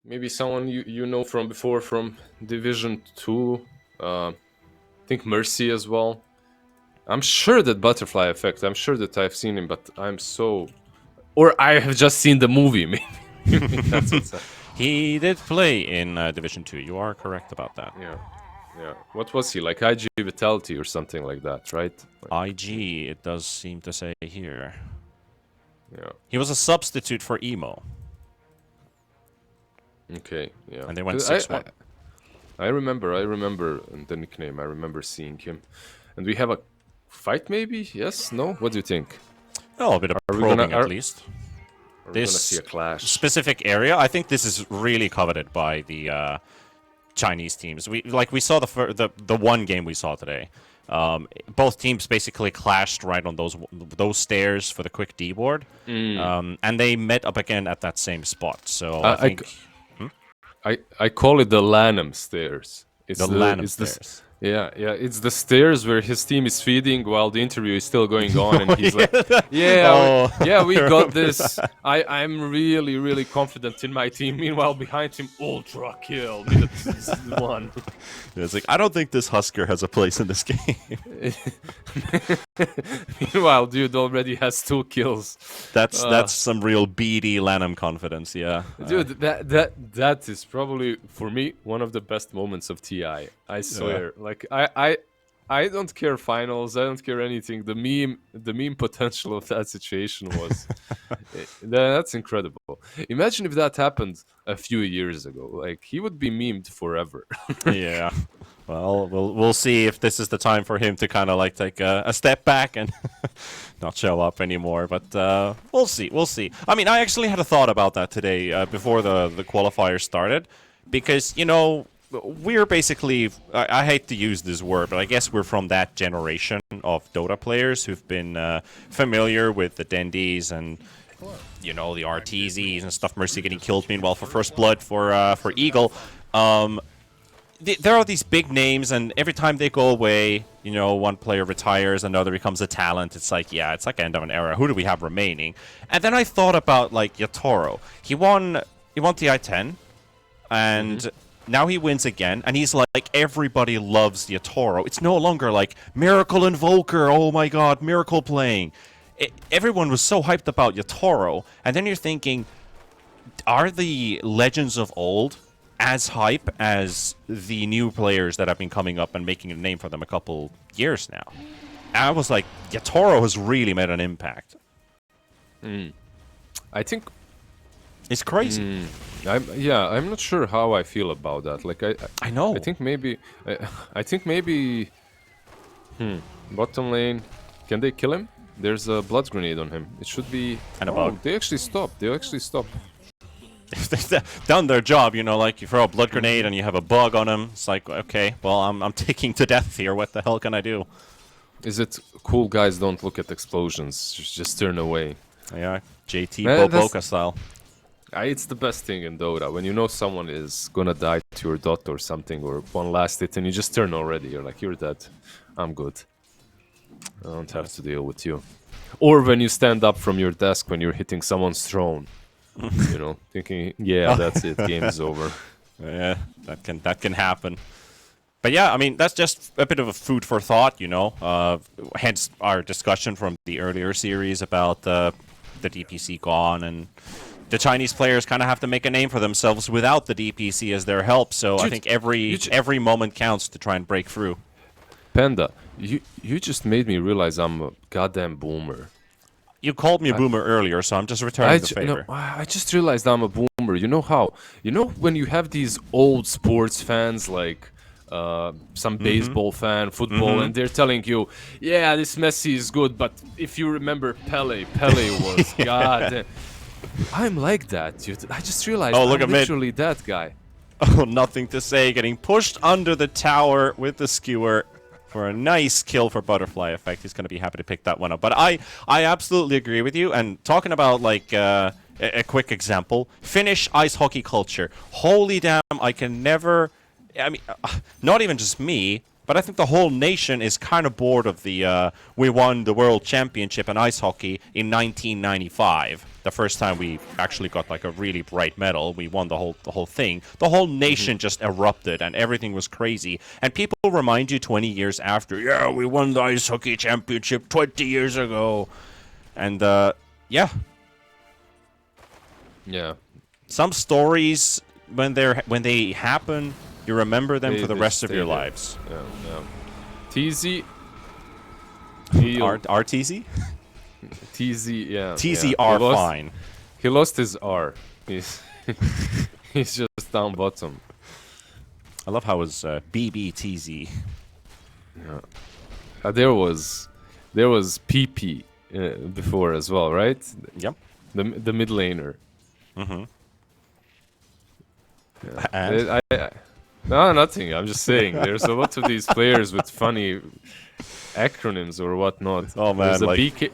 Maybe someone you know from before from Division 2. I think Mercy as well. I'm sure that Butterfly Effect. I'm sure that I've seen him, but I'm so, or I have just seen the movie. Maybe that's what's up. He did play in Division 2. You are correct about that. Yeah. Yeah. What was he like? IG Vitality or something like that, right? Like, IG, it does seem to say here. yeah. He was a substitute for Emo. Okay. Yeah. And they went 'Cause 6-1. I remember the nickname. I remember seeing him, and we have a fight. Maybe yes. No. What do you think? Oh, a bit of Are we probing gonna- at least. We're This gonna see a clash. specific area, I think this is really coveted by the Chinese teams. We saw the one game we saw today. Both teams basically clashed right on those stairs for the quick D board, and they met up again at that same spot. So I think I call it the Lanham stairs. It's the Lanham stairs. Yeah, it's the stairs where his team is feeding while the interview is still going on, and he's like, "Yeah, we got this. I'm really confident in my team." Meanwhile, behind him, ultra kill, minute 1. It's like, I don't think this Husker has a place in this game. Meanwhile, dude already has 2 kills. That's some real beady Lanham confidence, yeah. Dude, that is probably for me one of the best moments of TI. I swear. Like I don't care finals. I don't care anything. The meme potential of that situation was that's incredible. Imagine if that happened a few years ago. Like he would be memed forever. Yeah. Well, we'll see if this is the time for him to kind of like take a step back and not show up anymore. But we'll see. We'll see. I mean, I actually had a thought about that today before the qualifiers started, because we're basically, I hate to use this word, but I guess we're from that generation of Dota players who've been familiar with the Dendies and the RTZs and stuff. Mercy getting killed meanwhile for First Blood for Eagle. There are these big names, and every time they go away, one player retires, another becomes a talent. It's like, it's like end of an era. Who do we have remaining? And then I thought about like Yatoro. He won TI10, and now he wins again, and he's like, everybody loves Yatoro. It's no longer like Miracle Invoker. Oh my God, Miracle playing. Everyone was so hyped about Yatoro, and then you're thinking, are the legends of old as hype as the new players that have been coming up and making a name for them a couple years now? And I was like, Yatoro has really made an impact. I think it's crazy. I'm not sure how I feel about that. Like I know. I think maybe bottom lane. Can they kill him? There's a blood grenade on him. It should be. And a bug. They actually stopped. If they've done their job, like you throw a blood grenade and you have a bug on him, it's like, okay, well, I'm taking to death here. What the hell can I do? Is it cool guys don't look at explosions? Just turn away. Yeah, JT Boboka style. It's the best thing in Dota. When you know someone is gonna die to your dot or something, or one last hit, and you just turn already. You're like, you're dead. I'm good. I don't have to deal with you. Or when you stand up from your desk when you're hitting someone's throne. Thinking, that's it. Game's over. Yeah, that can happen. But yeah, I mean, that's just a bit of a food for thought, hence our discussion from the earlier series about the DPC gone, and the Chinese players kind of have to make a name for themselves without the DPC as their help. So I think every moment counts to try and break through. Panda, you just made me realize I'm a goddamn boomer. You called me a boomer earlier, so I'm just returning the favor. No, I just realized I'm a boomer. You know how? When you have these old sports fans, like some baseball fan, football, and they're telling you, this Messi is good, but if you remember Pele was God. I'm like that, dude. I just realized I'm literally that guy. Oh, nothing to say. Getting pushed under the tower with the skewer. For a nice kill for Butterfly Effect. He's going to be happy to pick that one up. But I absolutely agree with you. And talking about like a quick example, Finnish ice hockey culture. Holy damn, I can never... I mean, not even just me, but I think the whole nation is kind of bored of the we won the World Championship in ice hockey in 1995. the first time we actually got like a really bright medal, we won the whole thing. The whole nation just erupted, and everything was crazy. And people remind you 20 years after, yeah, we won the ice hockey championship 20 years ago, and yeah. Yeah. Some stories when they happen, you remember them for the rest of your lives. Yeah, yeah. TZ. RTZ? TZ, yeah. TZ yeah. are fine. He lost his R. He's he's just down bottom. I love how it's BBTZ. Yeah. There was PP before as well, right? Yep. The mid laner. Mm-hmm. Yeah. And? No, nothing. I'm just saying. There's a lot of these players with funny acronyms or whatnot. Oh man, like, BK.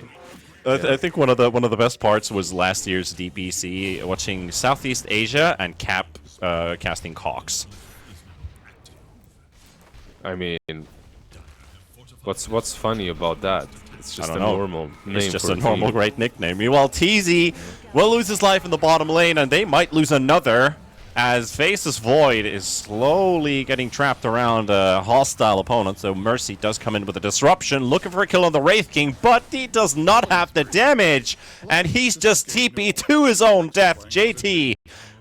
I think one of the best parts was last year's DPC, watching Southeast Asia and Cap casting Cox. I mean, what's funny about that? It's just a normal name. It's just for a normal great nickname. Meanwhile, TZ will lose his life in the bottom lane, and they might lose another, as Faceless Void is slowly getting trapped around a hostile opponent. So Mercy does come in with a disruption, looking for a kill on the Wraith King, but he does not have the damage, and he's just TP to his own death. JT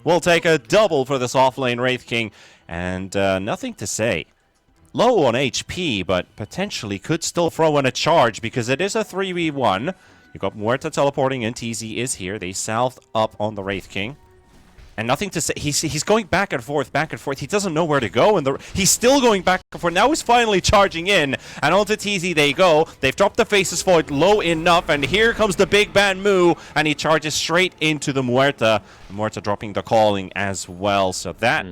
will take a double for this offlane Wraith King, and nothing to say. Low on HP, but potentially could still throw in a charge because it is a 3v1. You got Muerta teleporting in. TZ is here. They south up on the Wraith King. And nothing to say. He's going back and forth, back and forth. He doesn't know where to go, and he's still going back and forth. Now he's finally charging in, and onto TZ they go. They've dropped the Faceless Void low enough, and here comes the Big Bad Moo, and he charges straight into the Muerta. Muerta dropping the calling as well. So that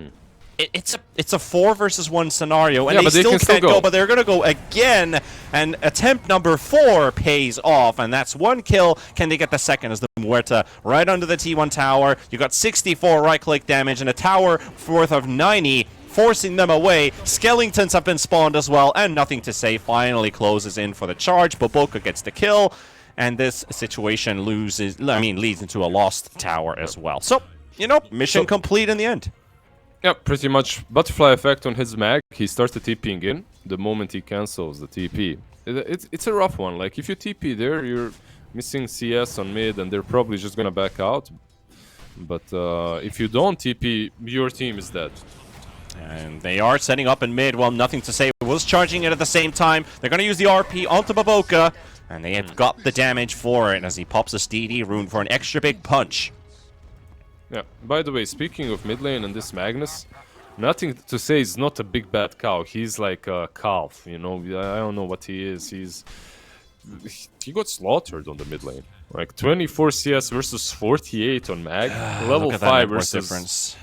it's a 4 versus 1 scenario, and they still can't go, but they're gonna go again, and attempt number 4 pays off, and that's 1 kill. Can they get the second as the Muerta right under the T1 tower? You got 64 right-click damage and a tower worth of 90, forcing them away. Skeletons have been spawned as well, and nothing to say finally closes in for the charge. Boboka gets the kill, and this situation leads into a lost tower as well. So, mission complete in the end. Yeah, pretty much butterfly effect on his mag. He starts TPing in the moment he cancels the TP. It's a rough one. Like, if you TP there, you're missing CS on mid, and they're probably just gonna back out. But if you don't TP, your team is dead. And they are setting up in mid. Well, nothing to say. Was charging it at the same time. They're gonna use the RP onto Boboka, and they have got the damage for it as he pops a DD rune for an extra big punch. Yeah, by the way, speaking of mid lane and this Magnus, nothing to say, he's not a big bad cow. He's like a calf, I don't know what he is. He got slaughtered on the mid lane. Like 24 CS versus 48 on Mag. Level 5 versus difference.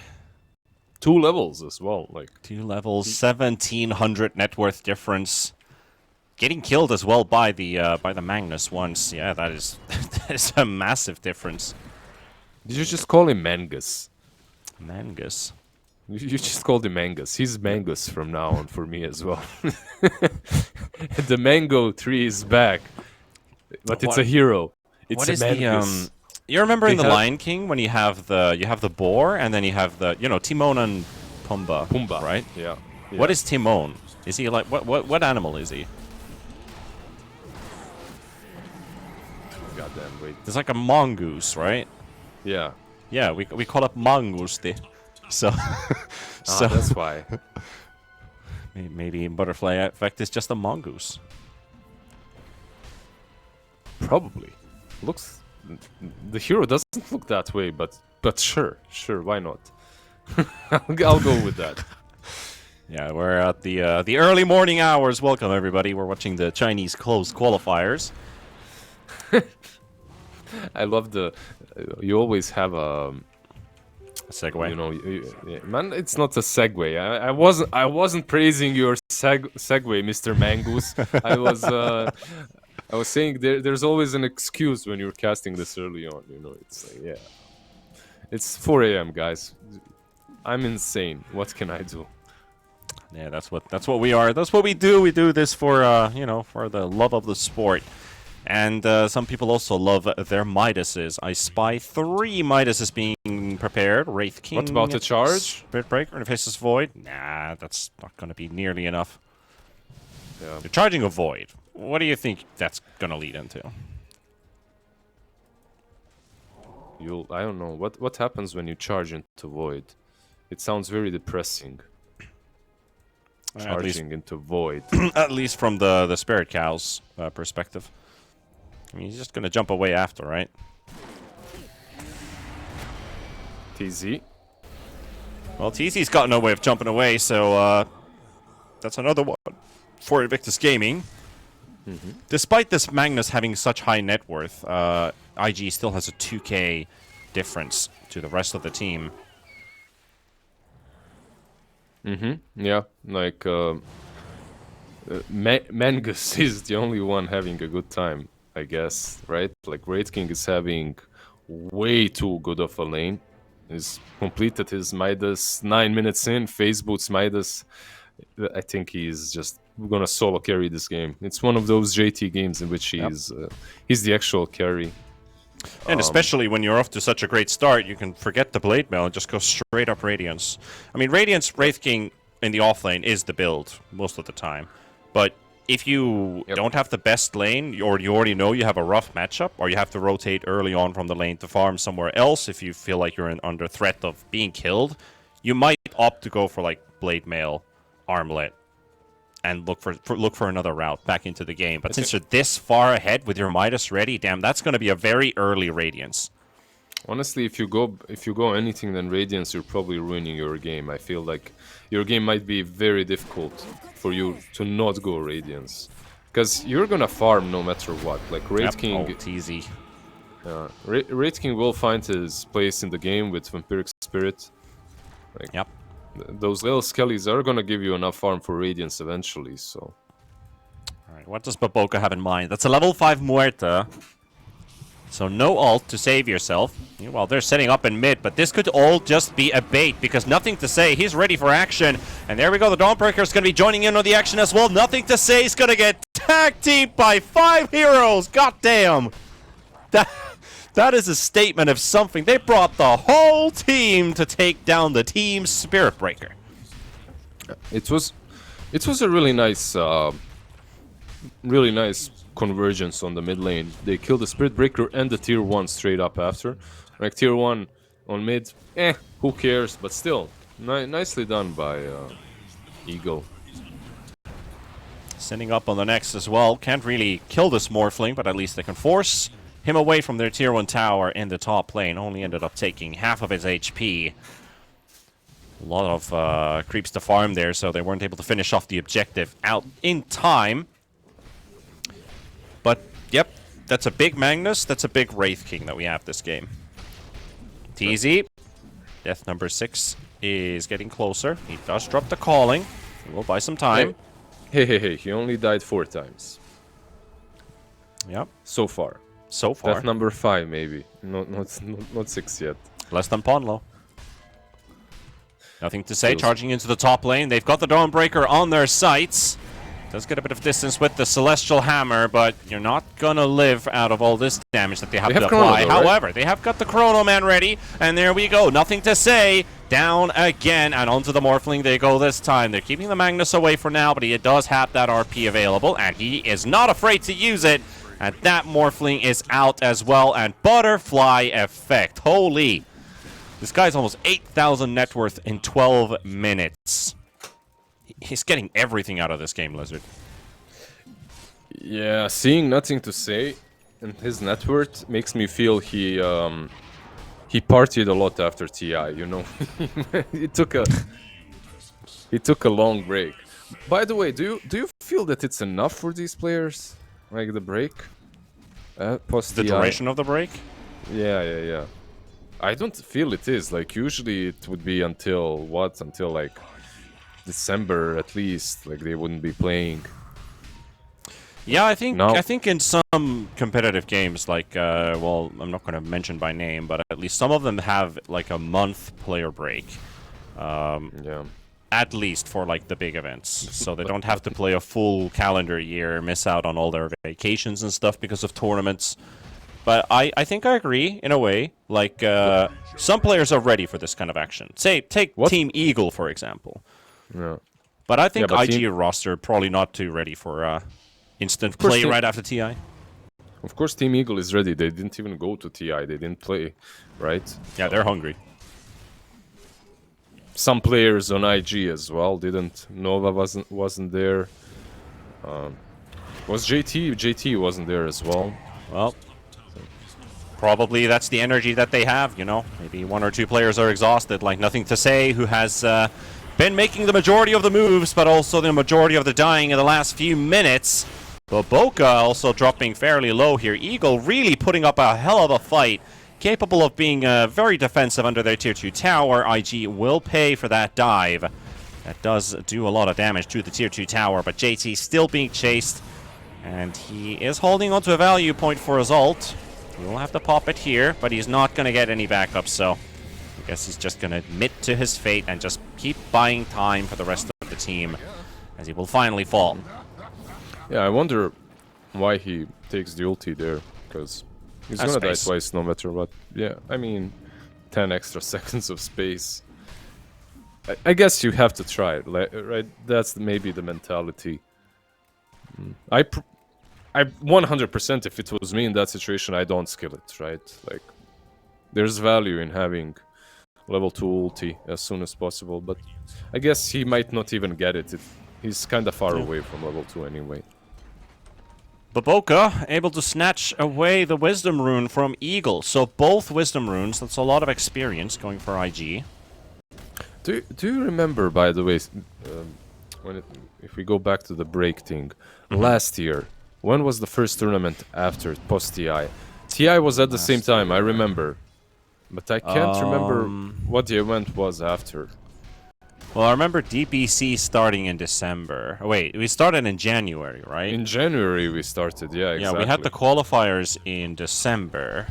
2 levels as well. Like 2 levels, 1700 net worth difference. Getting killed as well by the Magnus once. Yeah, that is a massive difference. Did you just call him Mangus? Mangus? You just called him Mangus. He's Mangus from now on for me as well. The mango tree is back. But it's a hero. It's a Mangus. You remember in The Lion King when you have the boar and then you have the Timon and Pumbaa, right? Yeah. What is Timon? Is he like what animal is he? Goddamn, wait. There's like a mongoose, right? Yeah. Yeah, we call it mangusti. So that's why. Maybe Butterfly Effect is just a mongoose. Probably. The hero doesn't look that way, but sure, why not? I'll go with that. Yeah, we're at the early morning hours. Welcome everybody. We're watching the Chinese closed qualifiers. I love you always have a segue. Man, it's not a segue. I wasn't praising your segue, Mr. Mangoose. I was saying there's always an excuse when you're casting this early on. It's like, yeah, it's 4 a.m. guys. I'm insane. What can I do? Yeah, that's what we are. That's what we do. We do this for for the love of the sport. And some people also love their Midases. I spy 3 Midases being prepared. Wraith King. What about the charge? Spirit Breaker and Faceless Void? Nah, that's not going to be nearly enough. Yeah. You're charging a Void. What do you think that's going to lead into? I don't know. What happens when you charge into Void? It sounds very depressing. Charging into Void. At least from the Spirit Cow's perspective. I mean, he's just going to jump away after, right? TZ. Well, TZ's got no way of jumping away, so that's another one for Invictus Gaming. Despite this Magnus having such high net worth, IG still has a 2k difference to the rest of the team. Yeah, like Mangus is the only one having a good time, I guess, right? Like Wraith King is having way too good of a lane. He's completed his Midas 9 minutes in, phase boots Midas. I think he's just gonna solo carry this game. It's one of those JT games in which he's the actual carry. And especially when you're off to such a great start, you can forget the Blade Mail and just go straight up Radiance. I mean, Radiance Wraith King in the offlane is the build most of the time. But if you don't have the best lane, or you already know you have a rough matchup, or you have to rotate early on from the lane to farm somewhere else if you feel like you're under threat of being killed, you might opt to go for like Blade Mail, Armlet, and look for another route back into the game. But since you're this far ahead with your Midas ready, damn, that's going to be a very early Radiance. Honestly, if you go anything than Radiance, you're probably ruining your game. I feel like your game might be very difficult for you to not go Radiance, because you're gonna farm no matter what. Like Wraith King, it's easy. Wraith King will find his place in the game with Vampiric Spirit. Like, those little skellies are gonna give you enough farm for Radiance eventually. So, all right, what does Baboka have in mind? That's a level 5 Muerta. So no ult to save yourself. Well, they're setting up in mid, but this could all just be a bait, because Nothing to Say, he's ready for action. And there we go, the Dawnbreaker is going to be joining in on the action as well. Nothing to Say is going to get tag teamed by 5 heroes. God damn. That is a statement of something. They brought the whole team to take down the team's Spirit Breaker. It was a really nice convergence on the mid lane. They killed the Spirit Breaker and the tier 1 straight up after. Like tier 1 on mid, who cares? But still, nicely done by Eagle. Sending up on the next as well. Can't really kill this Morphling, but at least they can force him away from their tier 1 tower in the top lane. Only ended up taking half of his HP. A lot of creeps to farm there, so they weren't able to finish off the objective out in time. But, yep, that's a big Magnus, that's a big Wraith King that we have this game. TZ, death number 6, is getting closer. He does drop the calling. We'll buy some time. Hey, he only died 4 times. Yep. So far. Death number 5, maybe. Not 6 yet. Less than Ponlo. Nothing to say, charging into the top lane. They've got the Dawnbreaker on their sights. Does get a bit of distance with the Celestial Hammer, but you're not gonna live out of all this damage that they have to apply. However, they have got the Chrono Man ready, and there we go. Nothing to Say. Down again, and onto the Morphling they go this time. They're keeping the Magnus away for now, but he does have that RP available, and he is not afraid to use it. And that Morphling is out as well, and Butterfly Effect. Holy. This guy's almost 8,000 net worth in 12 minutes. He's getting everything out of this game, Lizard. Yeah, seeing Nothing to Say and his net worth makes me feel he partied a lot after TI, you know. He took a long break. By the way, do you feel that it's enough for these players? Like the break? Post the duration of the break? Yeah. I don't feel it is. Like usually it would be until what? Until like December at least. Like they wouldn't be playing. Yeah, I think in some competitive games, like well, I'm not going to mention by name, but at least some of them have like a month player break. Yeah. at least for like the big events, so they don't have to play a full calendar year, miss out on all their vacations and stuff because of tournaments. But I think I agree in a way. Like some players are ready for this kind of action. Say take Team Eagle for example. Yeah. But I think IG Team... roster probably not too ready for instant play right after TI. Of course, Team Eagle is ready. They didn't even go to TI. They didn't play, right? Yeah, they're hungry. Some players on IG as well didn't. Nova wasn't there. Was JT? JT wasn't there as well. Well, probably that's the energy that they have, you know. Maybe one or two players are exhausted, like Nothing to Say, who has been making the majority of the moves, but also the majority of the dying in the last few minutes. But Boca also dropping fairly low here. Eagle really putting up a hell of a fight, capable of being very defensive under their tier 2 tower. IG will pay for that dive. That does do a lot of damage to the tier 2 tower, but JT still being chased, and he is holding onto a value point for his ult. He will have to pop it here, but he's not going to get any backup, so I guess he's just going to admit to his fate and just keep buying time for the rest of the team, as he will finally fall. Yeah, I wonder why he takes the ulti there, because he's going to die twice no matter what. Yeah, I mean, 10 extra seconds of space. I guess you have to try it, right? That's maybe the mentality. I 100%, if it was me in that situation, I don't skill it, right? Like, there's value in having level 2 ulti as soon as possible, but I guess he might not even get it. He's kind of far away from level 2 anyway. Baboka able to snatch away the Wisdom Rune from Eagle. So both Wisdom Runes, that's a lot of experience going for IG. Do you remember, by the way, if we go back to the break thing, last year, when was the first tournament after post-TI? TI was at the same time, I remember. But I can't remember what the event was after. Well, I remember DPC starting in December. Oh, wait, we started in January, right? In January we started, yeah, exactly. Yeah, we had the qualifiers in December,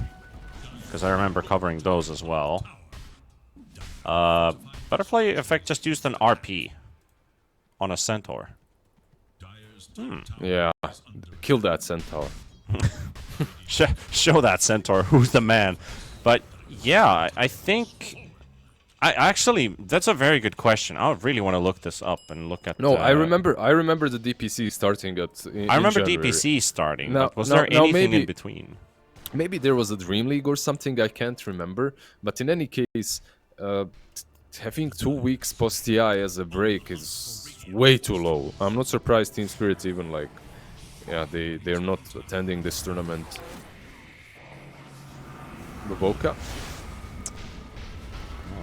because I remember covering those as well. Butterfly Effect just used an RP on a Centaur. Yeah, kill that Centaur. Show that Centaur who's the man. But yeah, I think... actually, that's a very good question. I really want to look this up and look at... No, I remember the DPC starting at... I remember January. DPC starting, Now, but was there anything maybe, in between? Maybe there was a Dream League or something, I can't remember. But in any case, having 2 weeks post-TI as a break is way too low. I'm not surprised Team Spirit even like... Yeah, they're not attending this tournament. Baboka?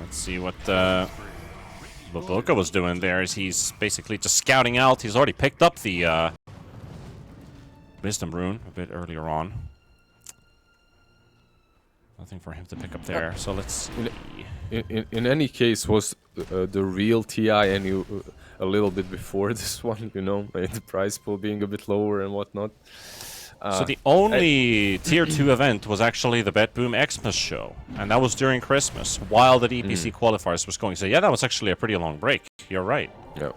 Let's see what Baboka was doing there. Is he's basically just scouting out. He's already picked up the Wisdom Rune a bit earlier on. Nothing for him to pick up there. So let's see. In any case, was the real TI a little bit before this one, you know, like the prize pool being a bit lower and whatnot. So the only Tier 2 event was actually the Bet Boom Xmas show, and that was during Christmas, while the DPC qualifiers was going. So yeah, that was actually a pretty long break. You're right. Yeah.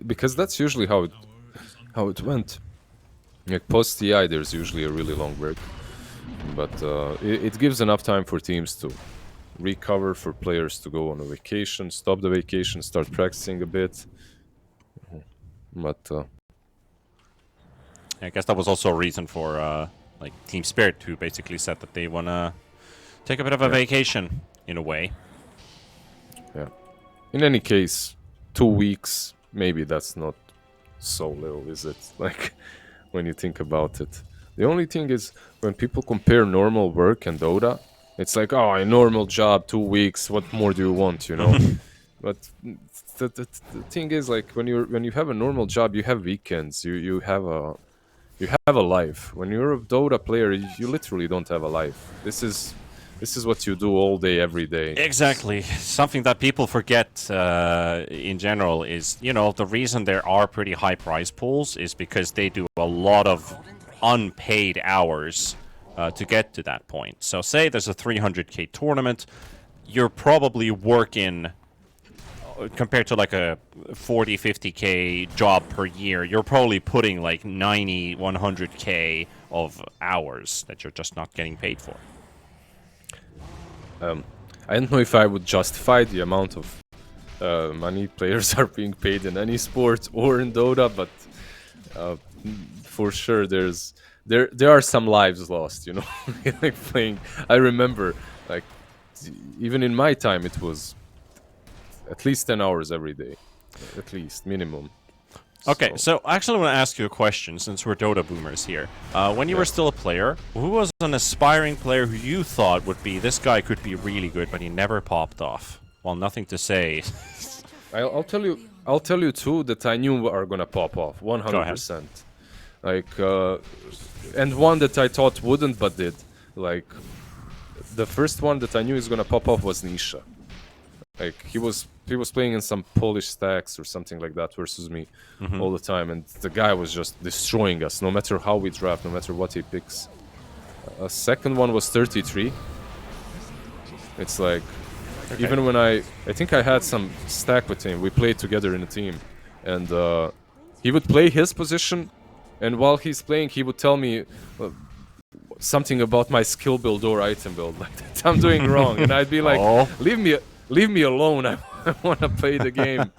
Because that's usually how it went. Like post-TI, there's usually a really long break. But it gives enough time for teams to recover, for players to go on a vacation, stop the vacation, start practicing a bit. But I guess that was also a reason for like Team Spirit, who basically said that they want to take a bit of a vacation in a way. Yeah. In any case, 2 weeks, maybe that's not so little, is it? Like, when you think about it. The only thing is, when people compare normal work and Dota, it's like, oh, a normal job, 2 weeks, what more do you want, you know? But the thing is, like, when you have a normal job, you have weekends, you have a life. When you're a Dota player, you literally don't have a life. This is what you do all day, every day. Exactly. Something that people forget in general is, you know, the reason there are pretty high prize pools is because they do a lot of unpaid hours to get to that point. So say there's a 300k tournament, you're probably working compared to like a 40, 50k job per year, you're probably putting like 90, 100k of hours that you're just not getting paid for. I don't know if I would justify the amount of money players are being paid in any sport or in Dota, but for sure there are some lives lost, you know. Like playing, I remember, like, even in my time it was at least 10 hours every day, at least minimum. Okay, so I actually want to ask you a question since we're Dota boomers here. When you were still a player, who was an aspiring player who you thought would be, this guy could be really good, but he never popped off? Well, nothing to say. I'll tell you two that I knew are gonna pop off 100%. Like, and one that I thought wouldn't but did. Like, the first one that I knew is gonna pop off was Nisha. Like, he was playing in some Polish stacks or something like that versus me all the time, and the guy was just destroying us no matter how we draft, no matter what he picks. A second one was 33. It's like, even when I think I had some stack with him, we played together in a team, and he would play his position, and while he's playing he would tell me something about my skill build or item build, like that I'm doing wrong, and I'd be like, leave me alone, I want to play the game.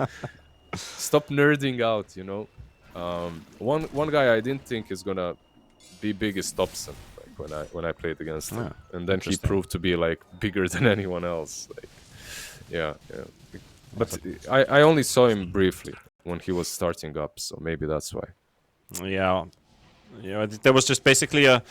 Stop nerding out, you know. One guy I didn't think is gonna be big is Thompson, like when I played against him, and then he proved to be like bigger than anyone else. Like, yeah. But I only saw him briefly when he was starting up, so maybe that's why. Yeah. There was just basically a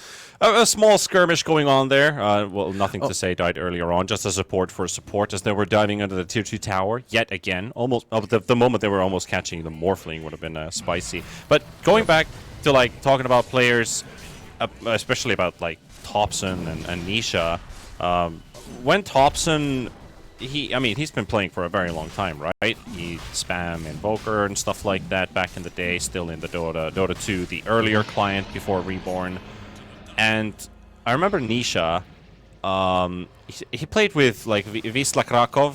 small skirmish going on there. Well, nothing to say, died earlier on, just a support for support as they were diving into the tier 2 tower yet again. Almost the moment they were almost catching the Morphling would have been spicy. But going back to like talking about players, especially about like Thompson and Nisha, when Thompson, he's been playing for a very long time, right? He spam Invoker and stuff like that back in the day, still in the Dota2, the earlier client before Reborn. And I remember Nisha, he played with like Wisla Krakow,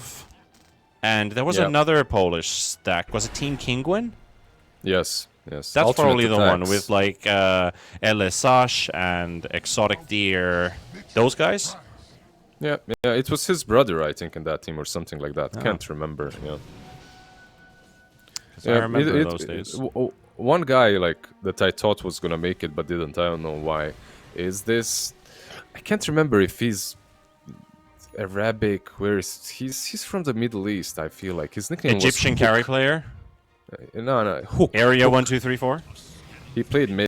and there was another Polish stack. Was it Team Kingwin? Yes. That's probably the one with like LSH and Exotic Deer, those guys? Yeah, it was his brother, I think, in that team or something like that. Can't remember. Yeah, I remember those days. One guy like that I thought was gonna make it but didn't. I don't know why. Is this? I can't remember if he's Arabic. Where is he's from the Middle East? I feel like his nickname Egyptian was carry player. No, Hook. Area Hook. 1, 2, 3, 4. He played mid.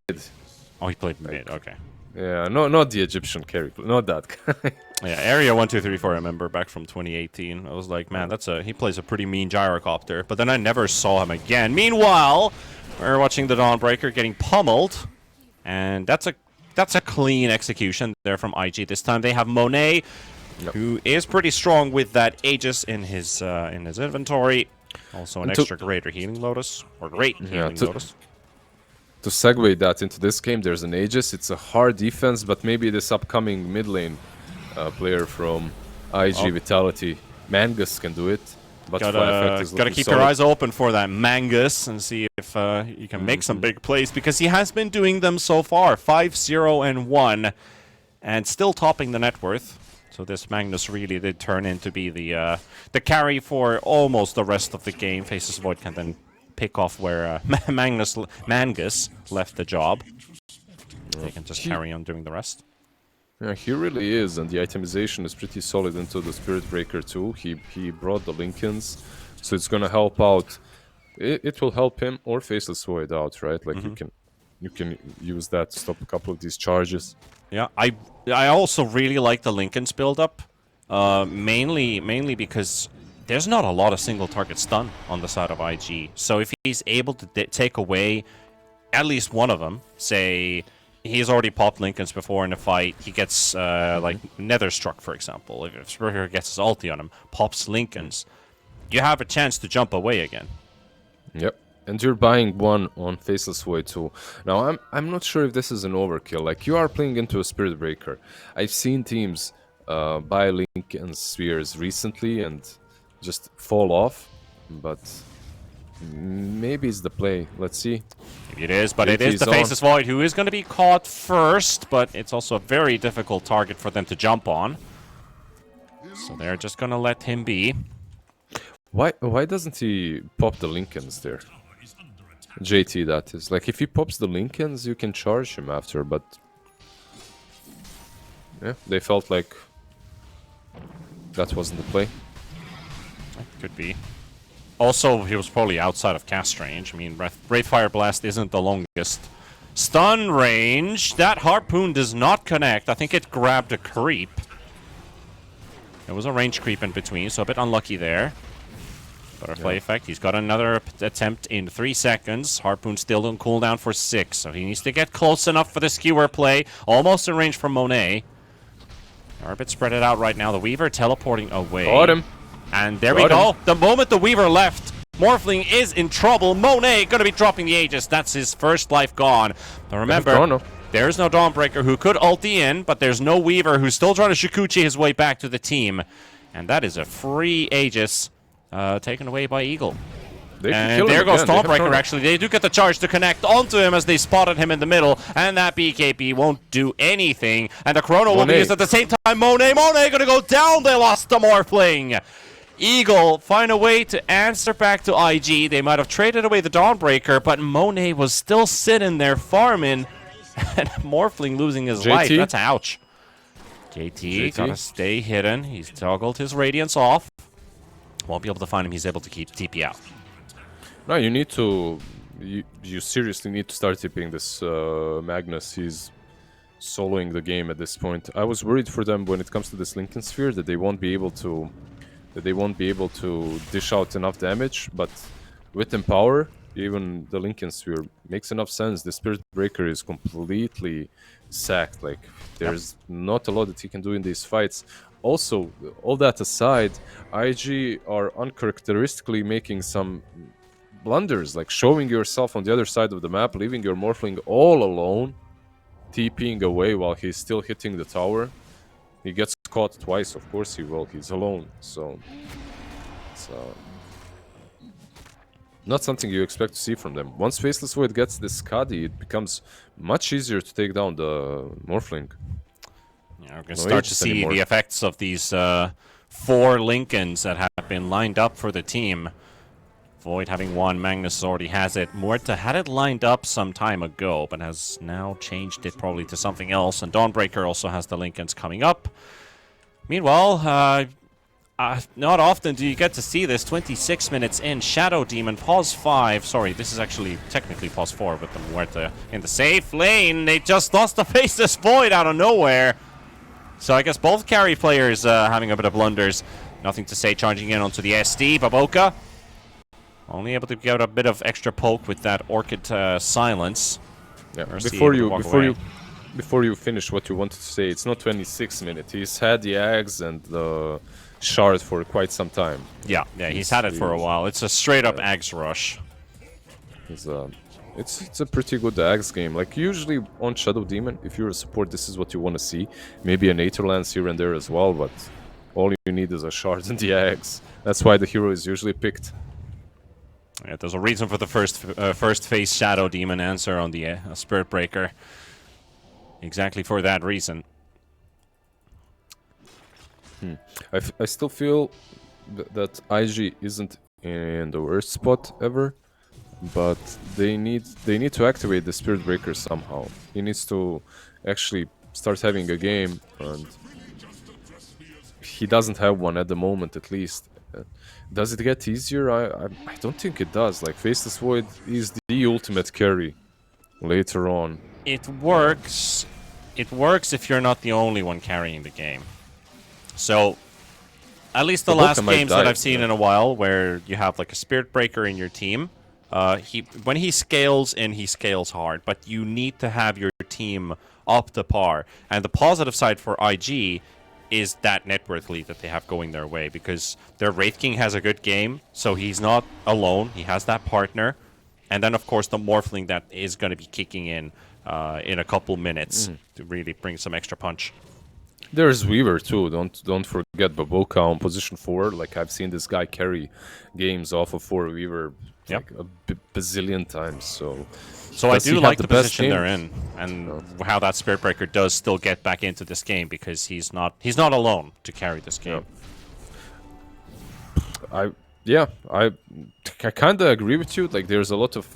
Oh, he played mid. Okay. Yeah, not the Egyptian carry, not that guy. Yeah, Area 1, 2, 3, 4, I remember back from 2018. I was like, man, he plays a pretty mean gyrocopter. But then I never saw him again. Meanwhile, we're watching the Dawnbreaker getting pummeled. And that's a clean execution there from IG. This time they have Monet, who is pretty strong with that Aegis in his inventory. Also an extra greater healing lotus, or great healing lotus. To segue that into this game, there's an Aegis. It's a hard defense, but maybe this upcoming mid lane player from IG Vitality, Mangus, can do it. But gotta keep your eyes open for that Mangus and see if you can make some big plays, because he has been doing them so far. 5-0-1, and still topping the net worth. So this Magnus really did turn into be the carry for almost the rest of the game. Faceless Void can then pick off where Mangus left the job. They can just carry on doing the rest. Yeah, he really is, and the itemization is pretty solid into the Spirit Breaker too. He brought the Lincolns, so it's gonna help out. It will help him or Faceless Void out, right? Like you can use that to stop a couple of these charges. Yeah, I also really like the Lincoln's build up, mainly because there's not a lot of single target stun on the side of IG. So if he's able to take away at least one of them, say he's already popped Lincolns before in a fight, he gets like Netherstruck, for example. If Spurrier gets his ulti on him, pops Lincolns, you have a chance to jump away again. Yep. And you're buying one on Faceless Void too. Now, I'm not sure if this is an overkill. Like, you are playing into a Spirit Breaker. I've seen teams buy Lincoln Spheres recently and just fall off. but maybe it's the play. Let's see. Maybe it is, but it is JT's the on. Faceless Void who is going to be caught first, but it's also a very difficult target for them to jump on. So they're just going to let him be. Why doesn't he pop the Lincolns there? JT, that is. Like, if he pops the Lincolns, you can charge him after, but... Yeah, they felt like that wasn't the play. Could be. Also, he was probably outside of cast range. I mean, Wraithfire Blast isn't the longest. Stun range. That Harpoon does not connect. I think it grabbed a creep. There was a range creep in between, so a bit unlucky there. Butterfly effect. He's got another attempt in 3 seconds. Harpoon still on cooldown for 6, so he needs to get close enough for the skewer play. Almost in range from Monet. They're a bit spread it out right now. The Weaver teleporting away. Got him. And there we go. The moment the Weaver left, Morphling is in trouble. Monet going to be dropping the Aegis. That's his first life gone. But remember, there's no Dawnbreaker who could ulti in, but there's no Weaver who's still trying to Shikuchi his way back to the team. And that is a free Aegis taken away by Eagle. And there goes Dawnbreaker, actually. They do get the charge to connect onto him as they spotted him in the middle. And that BKB won't do anything. And the Chrono will be used at the same time. Monet going to go down. They lost the Morphling. Eagle find a way to answer back to IG. They might have traded away the Dawnbreaker, but Monet was still sitting there farming. And Morphling losing his life. That's ouch. JT gotta stay hidden. He's toggled his Radiance off. Won't be able to find him. He's able to keep TP out. No, you need to... You seriously need to start tipping this Magnus. He's soloing the game at this point. I was worried for them when it comes to this Lincoln Sphere that they won't be able to... dish out enough damage, but with Empower, even the Lincoln Sphere makes enough sense. The Spirit Breaker is completely sacked. Like, there's not a lot that he can do in these fights. Also, all that aside, IG are uncharacteristically making some blunders, like showing yourself on the other side of the map, leaving your Morphling all alone, TPing away while he's still hitting the tower. He gets caught twice, of course he will. He's alone, so it's not something you expect to see from them. Once Faceless Void gets this Skadi, it becomes much easier to take down the Morphling. Yeah, we're going to start to see the effects of these 4 Lincolns that have been lined up for the team. Void having one, Magnus already has it. Muerta had it lined up some time ago, but has now changed it probably to something else. And Dawnbreaker also has the Lincolns coming up. Meanwhile, not often do you get to see this. 26 minutes in, Shadow Demon, pause 5. Sorry, this is actually technically pause 4 with the Muerta in the safe lane. They just lost the Faceless Void out of nowhere. So I guess both carry players having a bit of blunders. Nothing to say, charging in onto the SD. Baboka only able to get a bit of extra poke with that Orchid Silence. Yeah. Before you finish what you wanted to say, it's not 26 minutes. He's had the Ags and the Shard for quite some time. Yeah, he's had it for a while. It's a straight up Ags rush. It's a pretty good Ags game. Like, usually on Shadow Demon, if you're a support, this is what you want to see. Maybe an Aetherlance here and there as well, but all you need is a Shard and the Ags. That's why the hero is usually picked. Yeah, there's a reason for the first phase Shadow Demon answer on the Spirit Breaker. Exactly for that reason. I still feel that IG isn't in the worst spot ever, but they need to activate the Spirit Breaker somehow. He needs to actually start having a game, and he doesn't have one at the moment, at least. Does it get easier? I don't think it does. Like, Faceless Void is the ultimate carry later on. It works. It works if you're not the only one carrying the game. So, at least the last games that I've seen in a while, where you have like a Spirit Breaker in your team, when he scales in, he scales hard. But you need to have your team up to par. And the positive side for IG is that net worth lead that they have going their way, because their Wraith King has a good game, so he's not alone. He has that partner. And then, of course, the Morphling that is going to be kicking in a couple minutes to really bring some extra punch. There's Weaver too. Don't forget Baboka on position 4. Like I've seen this guy carry games off of 4 Weaver Yep. like a bazillion times. So I does he do have like the the best position game? they're in, and how that Spirit Breaker does still get back into this game because he's not alone to carry this game. I kind of agree with you. Like there's a lot of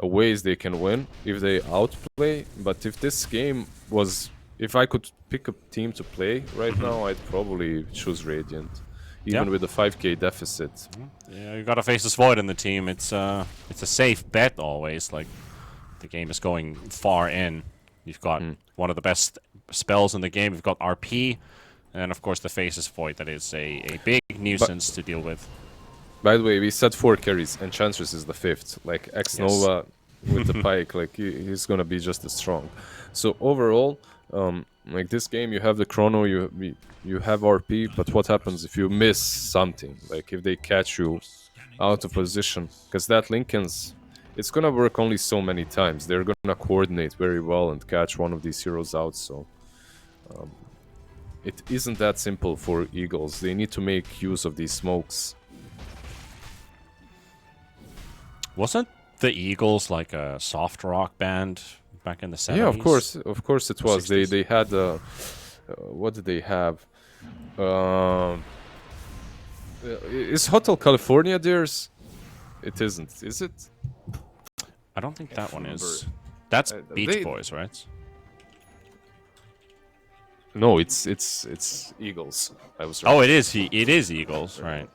ways they can win if they outplay. But if this game was, if I could pick a team to play right now, I'd probably choose Radiant, even with a 5k deficit. Yeah, you got a Faceless Void in the team. It's a safe bet always. Like the game is going far in. You've got one of the best spells in the game. You've got RP, and of course the Faceless Void. That is a big nuisance to deal with. By the way, we said 4 carries, Enchantress is the 5th. Like X-Nova with the Pike, like he's gonna be just as strong. So overall, like this game, you have the Chrono, you have RP, but what happens if you miss something? Like if they catch you out of position? Because that Linken's, it's gonna work only so many times. They're gonna coordinate very well and catch one of these heroes out, so... it isn't that simple for Eagles. They need to make use of these smokes. Wasn't the Eagles like a soft rock band back in the 70s? Yeah, of course it was. 60s? They had what did they have? Is Hotel California theirs? It isn't, is it? I don't think that one is. That's Beach Boys, right? No, it's Eagles. I was right. Oh, it is. It is Eagles, right?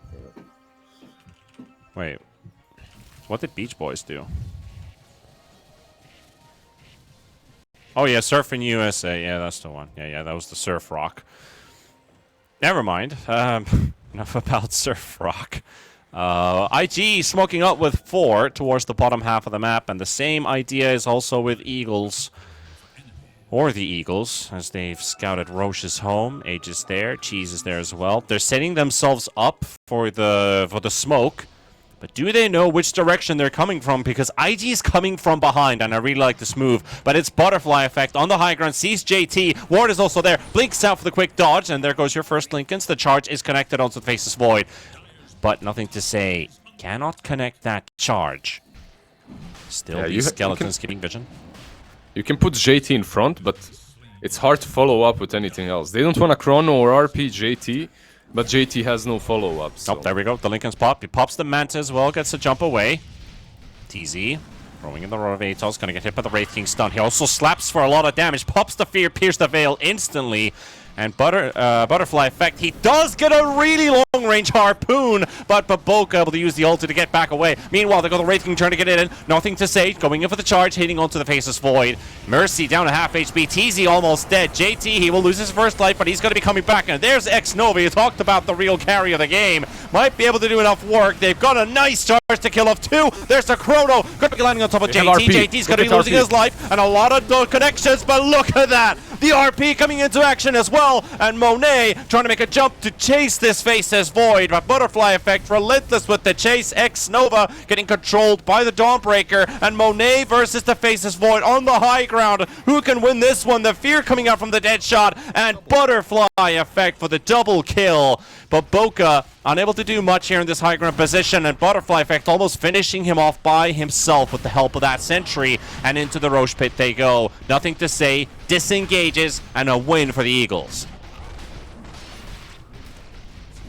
Wait, what did Beach Boys do? Oh yeah, Surfing USA. Yeah, that's the one. Yeah, that was the Surf Rock. Never mind. Enough about Surf Rock. IG smoking up with 4 towards the bottom half of the map, and the same idea is also with Eagles. Or the Eagles, as they've scouted Roche's home. Age is there, Cheese is there as well. They're setting themselves up for the smoke. But do they know which direction they're coming from? Because IG is coming from behind, and I really like this move. But it's Butterfly Effect on the high ground. Sees JT. Ward is also there. Blinks out for the quick dodge, and there goes your first Lincolns. The charge is connected onto the Faceless Void. But nothing to say. Cannot connect that charge. Still, these skeletons keeping vision. You can put JT in front, but it's hard to follow up with anything else. They don't want to Chrono or RP JT, but JT has no follow-up. So. Oh, there we go. The Lincoln's pop. He pops the Manta as well. Gets a jump away. TZ. Throwing in the Roar of Atos. Going to get hit by the Wraith King stun. He also slaps for a lot of damage. Pops the Fear. Pierce the Veil instantly. And Butterfly Effect. He does get a really long-range harpoon, but Baboka able to use the ulti to get back away. Meanwhile, they go the Wraith King trying to get in. Nothing to say. Going in for the charge, hitting onto the Faceless Void. Mercy down to half HP. TZ almost dead. JT, he will lose his first life, but he's going to be coming back. And there's X-Nova. You talked about the real carry of the game. Might be able to do enough work. They've got a nice charge to kill off 2. There's the Chrono. Going to be landing on top of JT. JT's going to be losing his life. And a lot of connections, but look at that. The RP coming into action as well. And Monet trying to make a jump to chase this Faceless Void. But Butterfly Effect relentless with the chase. X-Nova getting controlled by the Dawnbreaker. And Monet versus the Faceless Void on the high ground. Who can win this one? The Fear coming out from the dead shot. And Butterfly Effect for the double kill. But Boca unable to do much here in this high ground position, and Butterfly Effect almost finishing him off by himself with the help of that sentry, and into the Roche pit they go. Nothing to say, disengages, and a win for the Eagles.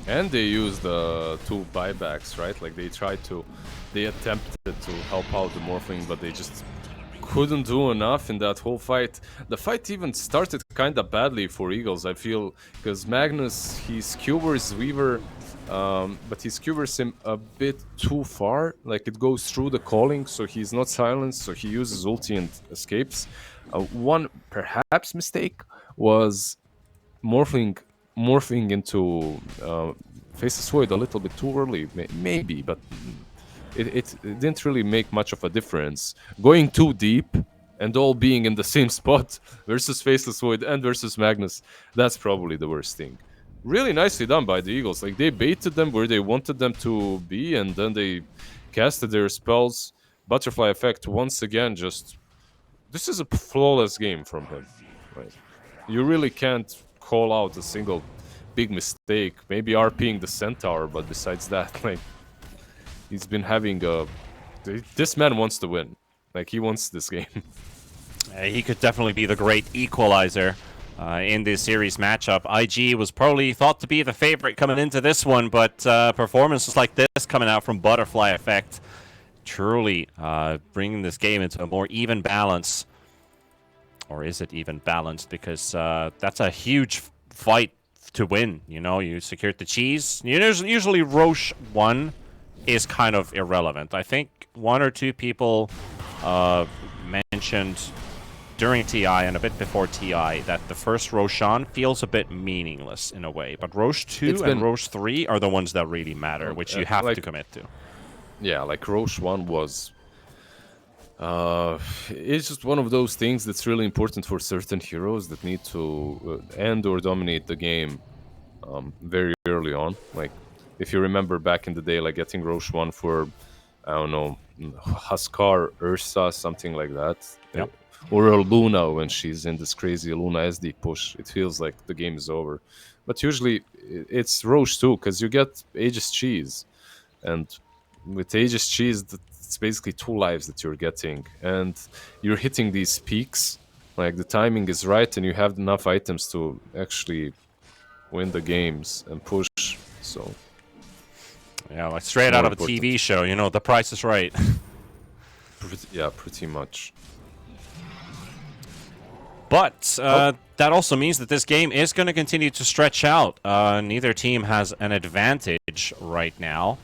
And they used the 2 buybacks, right? Like they attempted to help out the Morphling, but they just couldn't do enough in that whole fight. The fight even started kinda badly for Eagles, I feel, because Magnus, he skewers Weaver, but he skewers him a bit too far. Like it goes through the calling, so he's not silenced, so he uses ulti and escapes. One perhaps mistake was morphing into Faceless Void a little bit too early, maybe, but it didn't really make much of a difference. Going too deep and all being in the same spot versus Faceless Void and versus Magnus, that's probably the worst thing. Really nicely done by the Eagles. Like they baited them where they wanted them to be, and then they casted their spells. Butterfly Effect once again, just this is a flawless game from him. Right? You really can't call out a single big mistake. Maybe RPing the Centaur, but besides that, like, he's been having a... This man wants to win. Like, he wants this game. He could definitely be the great equalizer in this series matchup. IG was probably thought to be the favorite coming into this one, but performances like this coming out from Butterfly Effect truly bringing this game into a more even balance. Or is it even balanced? Because that's a huge fight to win. You know, you secured the cheese. Usually Roche 1 is kind of irrelevant. I think 1 or 2 people mentioned during TI and a bit before TI that the first Roshan feels a bit meaningless in a way. But Roche 2 and Roche 3 are the ones that really matter, which you have to commit to. Yeah, like Roche 1 was... it's just one of those things that's really important for certain heroes that need to end or dominate the game very early on. Like, if you remember back in the day, like getting Roche 1 for, I don't know, Huskar, Ursa, something like that. Yep. Or a Luna when she's in this crazy Luna SD push. It feels like the game is over. But usually it's Roche 2, because you get Aegis Cheese. And with Aegis Cheese, it's basically 2 lives that you're getting. And you're hitting these peaks. Like, the timing is right, and you have enough items to actually win the games and push. So... yeah, like straight out of a TV show, you know, The Price is Right. Yeah, pretty much. But that also means that this game is going to continue to stretch out. Neither team has an advantage right now.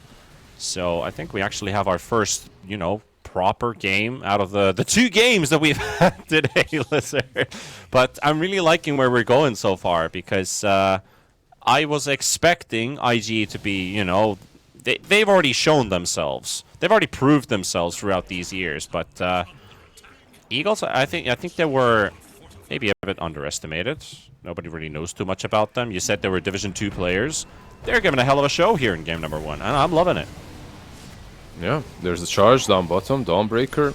So I think we actually have our first, you know, proper game out of the 2 games that we've had today, Lizard. But I'm really liking where we're going so far, because I was expecting IG to be, you know... They've already shown themselves. They've already proved themselves throughout these years. But Eagles, I think they were maybe a bit underestimated. Nobody really knows too much about them. You said they were Division 2 players. They're giving a hell of a show here in game number 1, and I'm loving it. Yeah, there's a charge down bottom, Dawnbreaker.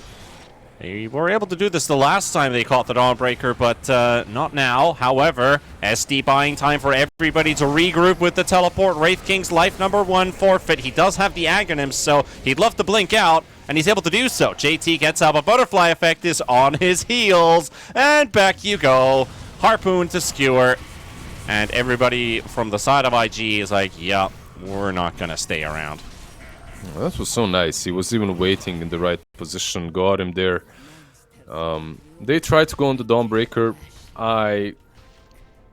They were able to do this the last time they caught the Dawnbreaker, but not now. However, SD buying time for everybody to regroup with the teleport. Wraith King's life number 1 forfeit. He does have the Aghanim, so he'd love to blink out, and he's able to do so. JT gets out, but Butterfly Effect is on his heels, and back you go. Harpoon to skewer, and everybody from the side of IG is like, yeah, we're not going to stay around. Well, that was so nice. He was even waiting in the right position, got him there. They tried to go on the Dawnbreaker. I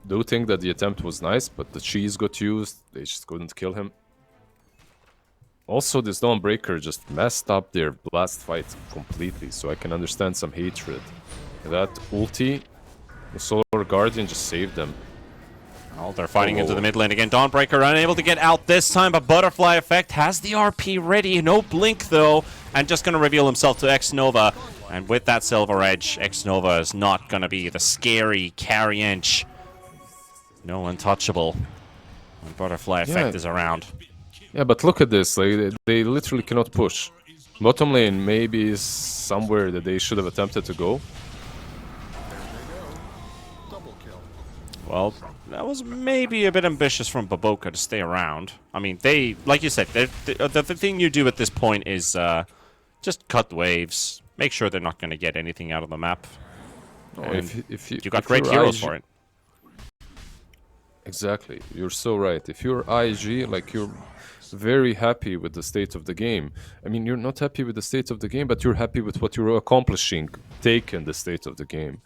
do think that the attempt was nice, but the cheese got used. They just couldn't kill him. Also, this Dawnbreaker just messed up their blast fight completely, so I can understand some hatred. That ulti, the Solar Guardian just saved them. Well, they're fighting into the mid lane again. Dawnbreaker unable to get out this time, but Butterfly Effect has the RP ready. No blink, though, and just going to reveal himself to X-Nova. And with that Silver Edge, X-Nova is not going to be the scary carry inch. No untouchable when Butterfly Effect is around. Yeah, but look at this. Like, they literally cannot push. Bottom lane maybe is somewhere that they should have attempted to go. Well, that was maybe a bit ambitious from Baboka to stay around. I mean, they, like you said, the thing you do at this point is just cut waves. Make sure they're not going to get anything out of the map. If you got great heroes for it. Exactly. You're so right. If you're IG, like, you're very happy with the state of the game. I mean, you're not happy with the state of the game, but you're happy with what you're accomplishing, taking the state of the game.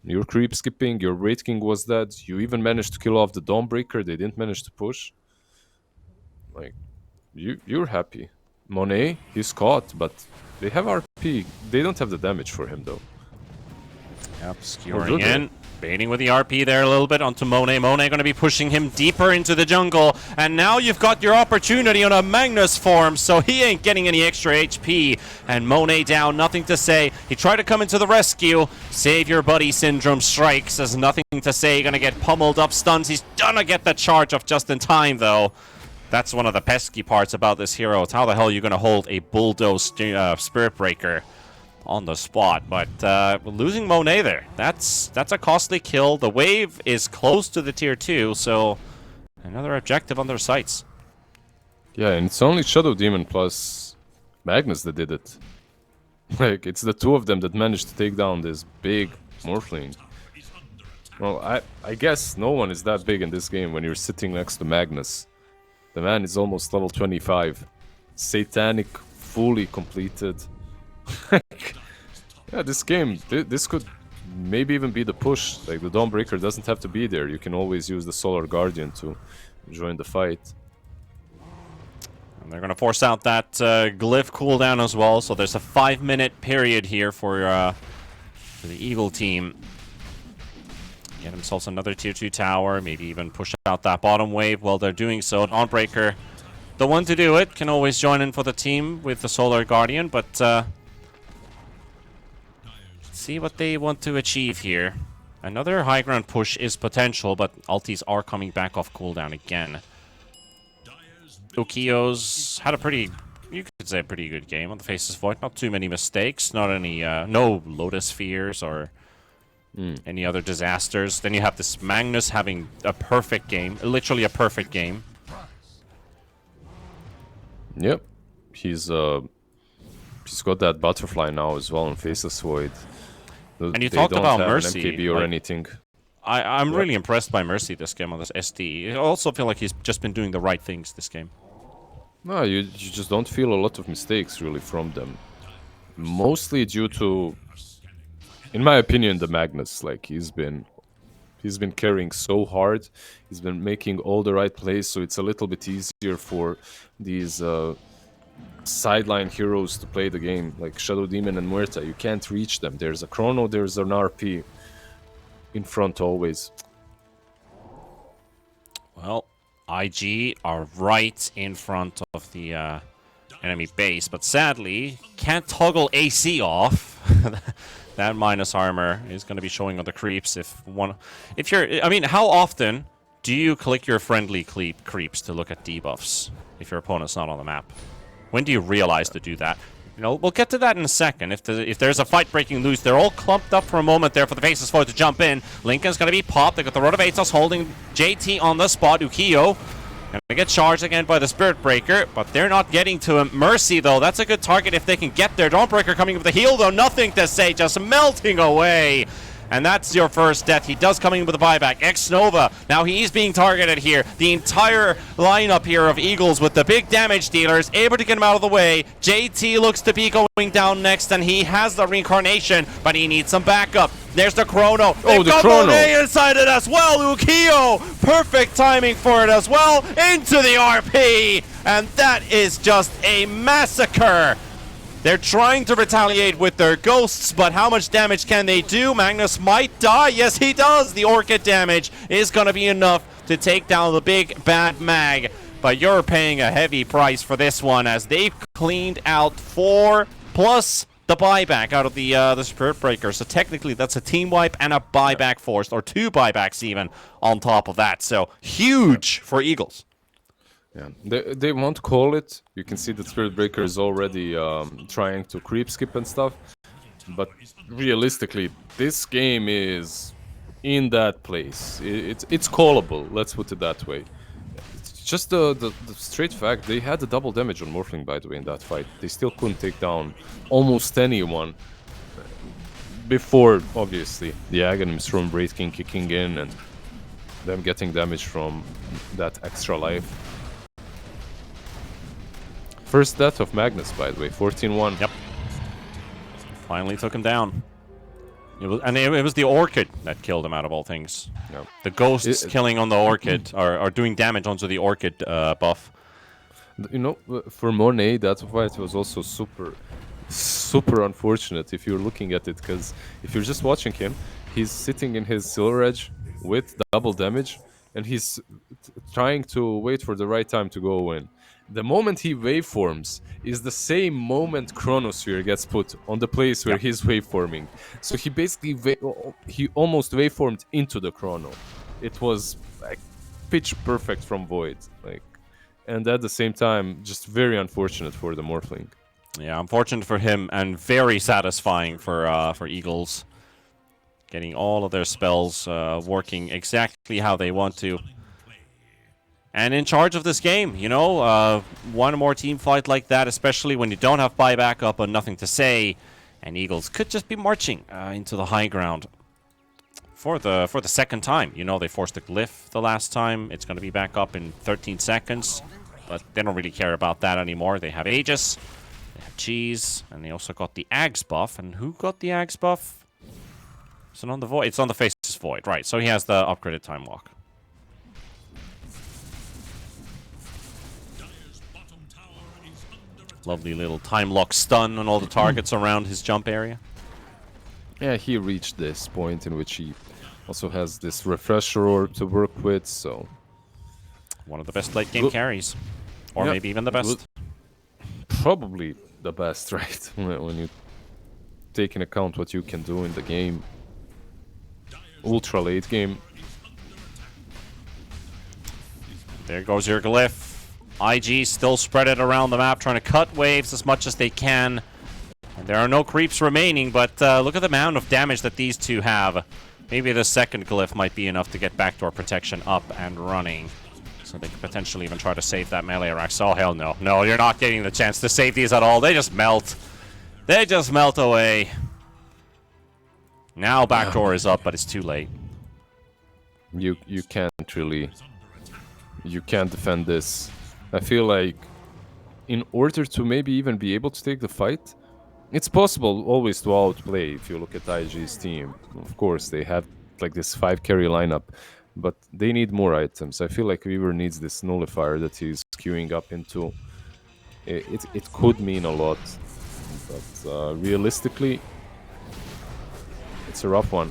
Your creep skipping, your Wraith King was dead. You even managed to kill off the Dawnbreaker. They didn't manage to push. Like, you're happy. Monet, he's caught, but they have RP. They don't have the damage for him, though. Yep, skewering in. Baiting with the RP there a little bit onto Monet. Monet going to be pushing him deeper into the jungle. And now you've got your opportunity on a Magnus form, so he ain't getting any extra HP. And Monet down, nothing to say. He tried to come into the rescue. Save your buddy syndrome strikes. There's nothing to say. Going to get pummeled up stuns. He's gonna get the charge off just in time, though. That's one of the pesky parts about this hero. It's how the hell you're going to hold a bulldoze Spirit Breaker. on the spot, but losing Monet there, that's a costly kill. The wave is close to the tier 2, so another objective on their sights. Yeah, and it's only Shadow Demon plus Magnus that did it. Like, it's the two of them that managed to take down this big Morphling. Well, I guess no one is that big in this game when you're sitting next to Magnus. The man is almost level 25. Satanic, fully completed. Yeah, this game, this could maybe even be the push. Like, the Dawnbreaker doesn't have to be there. You can always use the Solar Guardian to join the fight. And they're going to force out that glyph cooldown as well, so there's a 5-minute period here for the Eagle team. Get themselves another tier 2 tower, maybe even push out that bottom wave while they're doing so. Dawnbreaker, the one to do it, can always join in for the team with the Solar Guardian, but see what they want to achieve here. Another high ground push is potential, but ultis are coming back off cooldown again. Ukio's had a pretty, you could say, a pretty good game on the Faceless Void. Not too many mistakes, not any, no Lotus Fears or any other disasters. Then you have this Magnus having a perfect game, literally a perfect game. Yep, he's got that butterfly now as well in Faceless Void. And you talked about Mercy, MKB or anything. I'm really impressed by Mercy this game on this SD. I also feel like he's just been doing the right things this game. No, you just don't feel a lot of mistakes really from them. Mostly due to, in my opinion, the Magnus. Like, he's been carrying so hard. He's been making all the right plays, so it's a little bit easier for these sideline heroes to play the game, like Shadow Demon and Muerta. You can't reach them. There's a Chrono, there's an RP in front always. Well, IG are right in front of the enemy base, but sadly can't toggle AC off. That minus armor is going to be showing on the creeps. If you're, I mean, how often do you click your friendly creeps to look at debuffs if your opponent's not on the map? When do you realize to do that? You know, we'll get to that in a second. If there's a fight breaking loose, they're all clumped up for a moment there for the Faceless Void to jump in. Lincoln's going to be popped. They got the Rod of Atos holding JT on the spot. Ukio going to get charged again by the Spirit Breaker, but they're not getting to him. Mercy, though, that's a good target if they can get there. Dawnbreaker coming with the heal, though. Nothing to say, just melting away. And that's your first death. He does coming with a buyback. X-Nova, now he's being targeted here. The entire lineup here of Eagles with the big damage dealers, able to get him out of the way. JT looks to be going down next, and he has the reincarnation, but he needs some backup. There's the Chrono. Oh, the Chrono. Monet inside it as well. Ukio, perfect timing for it as well. Into the RP, and that is just a massacre. They're trying to retaliate with their ghosts, but how much damage can they do? Magnus might die. Yes, he does. The Orchid damage is going to be enough to take down the big bad mag. But you're paying a heavy price for this one, as they've cleaned out 4 plus the buyback out of the Spirit Breaker. So technically that's a team wipe and a buyback forced, or 2 buybacks even on top of that. So huge for Eagles. Yeah, they won't call it. You can see that Spirit Breaker is already trying to creep skip and stuff. But realistically, this game is in that place. It's callable, let's put it that way. It's just the straight fact, they had the double damage on Morphling, by the way, in that fight. They still couldn't take down almost anyone. Before, obviously, the Aghanim Storm breaking, kicking in, and them getting damage from that extra life. First death of Magnus, by the way, 14-1. Yep. Finally took him down. It was the Orchid that killed him, out of all things. Yep. The ghosts killing on the Orchid are doing damage onto the Orchid buff. You know, for Monet, that fight was also super unfortunate if you're looking at it, because if you're just watching him, he's sitting in his Silver Edge with double damage, and he's trying to wait for the right time to go in. The moment he waveforms is the same moment Chronosphere gets put on the place where he's waveforming. So he basically he almost waveformed into the Chrono. It was like pitch perfect from Void, like, and at the same time just very unfortunate for the Morphling. Yeah, unfortunate for him and very satisfying for Eagles. Getting all of their spells working exactly how they want to. And in charge of this game, you know, one more team fight like that, especially when you don't have buyback up and nothing to say, and Eagles could just be marching into the high ground for the second time. You know, they forced the glyph the last time. It's going to be back up in 13 seconds, but they don't really care about that anymore. They have Aegis, they have Cheese, and they also got the Ags buff. And who got the Ags buff? Is it on the Void? It's on the Faceless Void, right? So he has the upgraded Time Walk. Lovely little time lock stun on all the targets around his jump area. Yeah, he reached this point in which he also has this refresher orb to work with, so... One of the best late game carries. Or yeah, maybe even the best. Probably the best, right? When you take in account what you can do in the game. Ultra late game. There goes your glyph. IG still spread it around the map, trying to cut waves as much as they can. And there are no creeps remaining, but look at the amount of damage that these two have. Maybe the second glyph might be enough to get backdoor protection up and running. So they could potentially even try to save that melee Rax. Oh, hell no. No, you're not getting the chance to save these at all. They just melt. They just melt away. Now backdoor is up, but it's too late. You can't really... You can't defend this. I feel like in order to maybe even be able to take the fight, it's possible always to outplay if you look at IG's team. Of course, they have like this 5 carry lineup, but they need more items. I feel like Weaver needs this nullifier that he's queuing up into. It could mean a lot, but realistically, it's a rough one.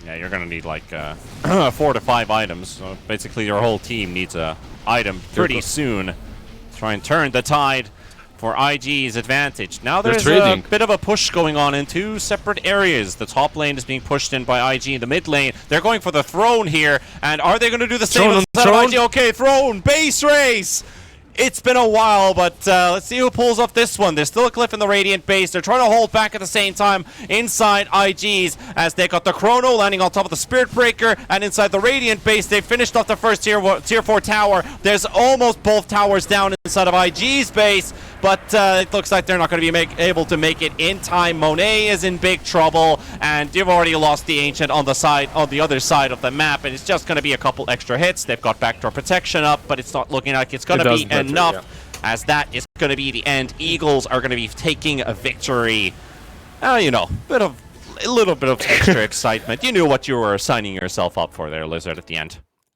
Yeah, you're gonna need like 4 to 5 items. So basically, your whole team needs a item pretty soon. Try and turn the tide for IG's advantage. Now there's a bit of a push going on in 2 separate areas. The top lane is being pushed in by IG in the mid lane. They're going for the throne here, and are they going to do the same as IG? Okay, throne, base race! It's been a while, but let's see who pulls off this one. There's still a Cliff in the Radiant base. They're trying to hold back at the same time inside IG's as they got the Chrono landing on top of the Spirit Breaker, and inside the Radiant base, they finished off the first tier 4 tower. There's almost both towers down inside of IG's base, but it looks like they're not going to be able to make it in time. Monet is in big trouble, and you've already lost the Ancient on the other side of the map, and it's just going to be a couple extra hits. They've got backdoor protection up, but it's not looking like it's going to be enough, as that is going to be the end. Eagles are going to be taking a victory. You know, a little bit of extra excitement. You knew what you were signing yourself up for there, Lizard, at the end.